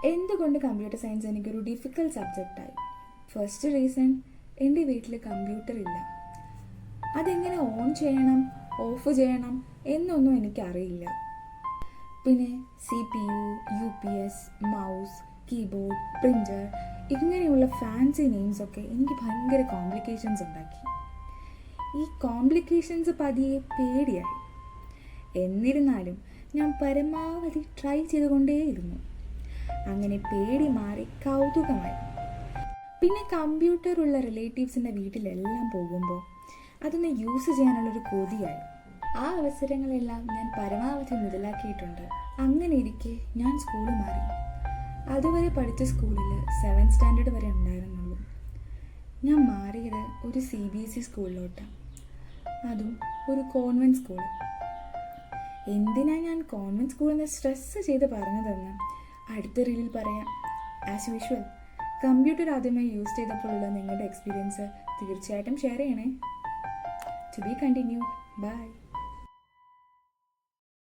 എന്തുകൊണ്ട് computer science എനിക്കൊരു difficult സബ്ജക്റ്റായി? First reason, എൻ്റെ വീട്ടിൽ കമ്പ്യൂട്ടർ ഇല്ല. അതെങ്ങനെ ഓൺ ചെയ്യണം, ഓഫ് ചെയ്യണം എന്നൊന്നും എനിക്കറിയില്ല. പിന്നെ CPU, UPS, mouse, keyboard, printer ഇങ്ങനെയുള്ള ഫാൻസി നെയിംസൊക്കെ എനിക്ക് ഭയങ്കര കോംപ്ലിക്കേഷൻസ് ഉണ്ടാക്കി. ഈ കോംപ്ലിക്കേഷൻസ് പതിയെ പേടിയായി. എന്നിരുന്നാലും ഞാൻ പരമാവധി ട്രൈ ചെയ്തുകൊണ്ടേയിരുന്നു. അങ്ങനെ പേടി മാറി കൗതുകമായി. പിന്നെ കമ്പ്യൂട്ടറുള്ള റിലേറ്റീവ്സിൻ്റെ വീട്ടിലെല്ലാം പോകുമ്പോൾ അതൊന്ന് യൂസ് ചെയ്യാനുള്ളൊരു കൊതിയായി. ആ അവസരങ്ങളെല്ലാം ഞാൻ പരമാവധി മുതലാക്കിയിട്ടുണ്ട്. അങ്ങനെ ഇരിക്കെ ഞാൻ സ്കൂൾ മാറി. അതുവരെ പഠിച്ച സ്കൂളിൽ 7th സ്റ്റാൻഡേർഡ് വരെ ഉണ്ടായിരുന്നുള്ളൂ. ഞാൻ മാറിയത് ഒരു CBSE സ്കൂളിലോട്ടാണ്, അതും ഒരു കോൺവെൻറ്റ് സ്കൂൾ. എന്തിനാ ഞാൻ കോൺവെൻറ്റ് സ്കൂളിൽ നിന്ന് സ്ട്രെസ് ചെയ്ത് പറഞ്ഞതെന്ന് അടുത്ത റീലിൽ പറയാം. ആസ് യൂഷ്വൽ, കമ്പ്യൂട്ടർ ആദ്യമായി യൂസ് ചെയ്തപ്പോഴുള്ള നിങ്ങളുടെ എക്സ്പീരിയൻസ് തീർച്ചയായിട്ടും ഷെയർ ചെയ്യണേ. To be continue. ബൈ.